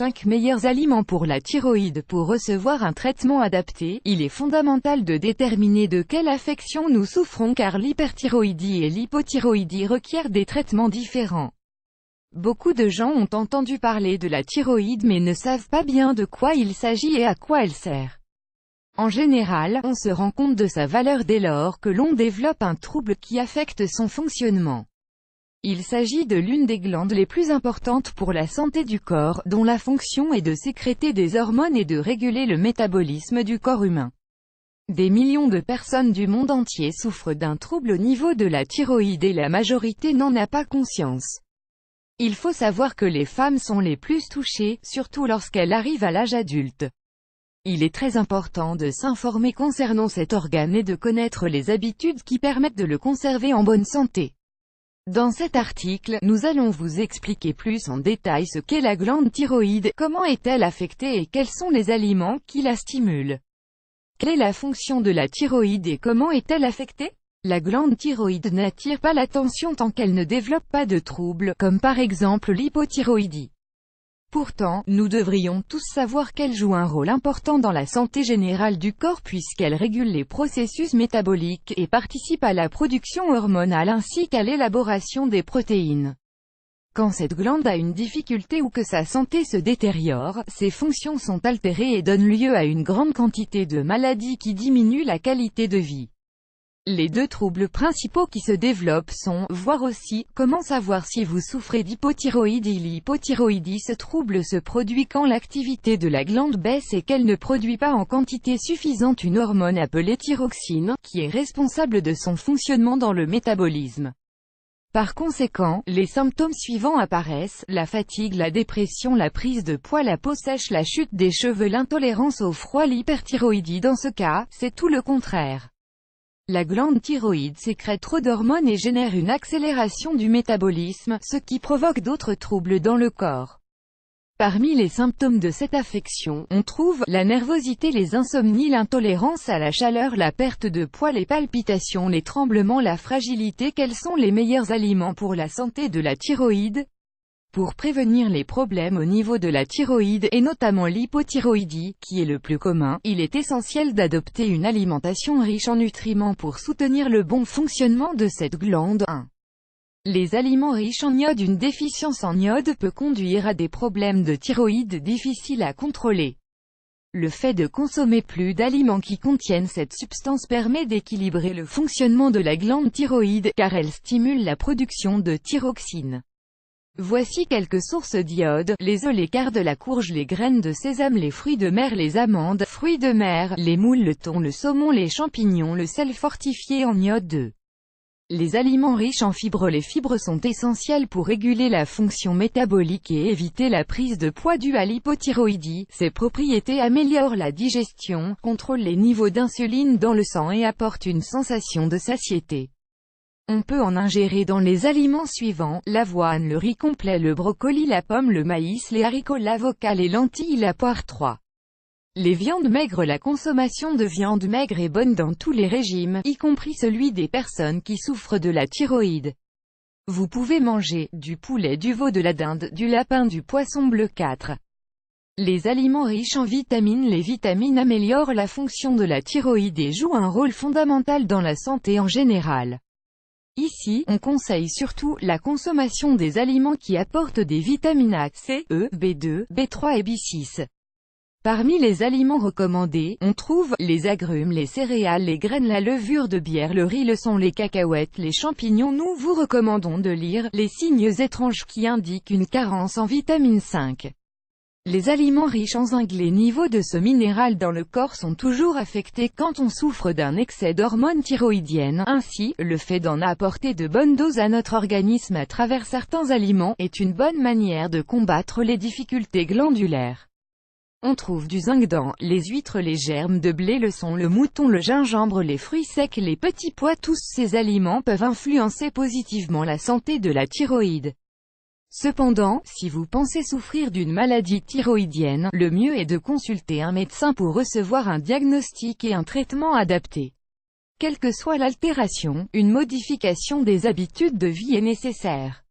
5 meilleurs aliments pour la thyroïde. Pour recevoir un traitement adapté, il est fondamental de déterminer de quelle affection nous souffrons car l'hyperthyroïdie et l'hypothyroïdie requièrent des traitements différents. Beaucoup de gens ont entendu parler de la thyroïde mais ne savent pas bien de quoi il s'agit et à quoi elle sert. En général, on se rend compte de sa valeur dès lors que l'on développe un trouble qui affecte son fonctionnement. Il s'agit de l'une des glandes les plus importantes pour la santé du corps, dont la fonction est de sécréter des hormones et de réguler le métabolisme du corps humain. Des millions de personnes du monde entier souffrent d'un trouble au niveau de la thyroïde et la majorité n'en a pas conscience. Il faut savoir que les femmes sont les plus touchées, surtout lorsqu'elles arrivent à l'âge adulte. Il est très important de s'informer concernant cet organe et de connaître les habitudes qui permettent de le conserver en bonne santé. Dans cet article, nous allons vous expliquer plus en détail ce qu'est la glande thyroïde, comment est-elle affectée et quels sont les aliments qui la stimulent. Quelle est la fonction de la thyroïde et comment est-elle affectée? La glande thyroïde n'attire pas l'attention tant qu'elle ne développe pas de troubles, comme par exemple l'hypothyroïdie. Pourtant, nous devrions tous savoir qu'elle joue un rôle important dans la santé générale du corps puisqu'elle régule les processus métaboliques et participe à la production hormonale ainsi qu'à l'élaboration des protéines. Quand cette glande a une difficulté ou que sa santé se détériore, ses fonctions sont altérées et donnent lieu à une grande quantité de maladies qui diminuent la qualité de vie. Les deux troubles principaux qui se développent sont, voir aussi, comment savoir si vous souffrez d'hypothyroïdie. L'hypothyroïdie, ce trouble se produit quand l'activité de la glande baisse et qu'elle ne produit pas en quantité suffisante une hormone appelée thyroxine, qui est responsable de son fonctionnement dans le métabolisme. Par conséquent, les symptômes suivants apparaissent, la fatigue, la dépression, la prise de poids, la peau sèche, la chute des cheveux, l'intolérance au froid. L'hyperthyroïdie dans ce cas, c'est tout le contraire. La glande thyroïde sécrète trop d'hormones et génère une accélération du métabolisme, ce qui provoque d'autres troubles dans le corps. Parmi les symptômes de cette affection, on trouve la nervosité, les insomnies, l'intolérance à la chaleur, la perte de poids, les palpitations, les tremblements, la fragilité. Quels sont les meilleurs aliments pour la santé de la thyroïde? Pour prévenir les problèmes au niveau de la thyroïde, et notamment l'hypothyroïdie, qui est le plus commun, il est essentiel d'adopter une alimentation riche en nutriments pour soutenir le bon fonctionnement de cette glande. 1. Les aliments riches en iode. Une déficience en iode peut conduire à des problèmes de thyroïde difficiles à contrôler. Le fait de consommer plus d'aliments qui contiennent cette substance permet d'équilibrer le fonctionnement de la glande thyroïde, car elle stimule la production de thyroxine. Voici quelques sources d'iode: les œufs, l'écart de la courge, les graines de sésame, les fruits de mer, les amandes, fruits de mer, les moules, le thon, le saumon, les champignons, le sel fortifié en iode 2. Les aliments riches en fibres. Les fibres sont essentielles pour réguler la fonction métabolique et éviter la prise de poids due à l'hypothyroïdie. Ces propriétés améliorent la digestion, contrôlent les niveaux d'insuline dans le sang et apportent une sensation de satiété. On peut en ingérer dans les aliments suivants: l'avoine, le riz complet, le brocoli, la pomme, le maïs, les haricots, l'avocat, les lentilles, la poire. 3. Les viandes maigres. La consommation de viande maigre est bonne dans tous les régimes, y compris celui des personnes qui souffrent de la thyroïde. Vous pouvez manger du poulet, du veau, de la dinde, du lapin, du poisson bleu. 4. Les aliments riches en vitamines. Les vitamines améliorent la fonction de la thyroïde et jouent un rôle fondamental dans la santé en général. Ici, on conseille surtout la consommation des aliments qui apportent des vitamines A, C, E, B2, B3 et B6. Parmi les aliments recommandés, on trouve les agrumes, les céréales, les graines, la levure de bière, le riz, le son, les cacahuètes, les champignons. Nous vous recommandons de lire les signes étranges qui indiquent une carence en vitamine 5. Les aliments riches en zinc. Les niveaux de ce minéral dans le corps sont toujours affectés quand on souffre d'un excès d'hormones thyroïdiennes. Ainsi, le fait d'en apporter de bonnes doses à notre organisme à travers certains aliments est une bonne manière de combattre les difficultés glandulaires. On trouve du zinc dans les huîtres, les germes de blé, le son, le mouton, le gingembre, les fruits secs, les petits pois. Tous ces aliments peuvent influencer positivement la santé de la thyroïde. Cependant, si vous pensez souffrir d'une maladie thyroïdienne, le mieux est de consulter un médecin pour recevoir un diagnostic et un traitement adapté. Quelle que soit l'altération, une modification des habitudes de vie est nécessaire.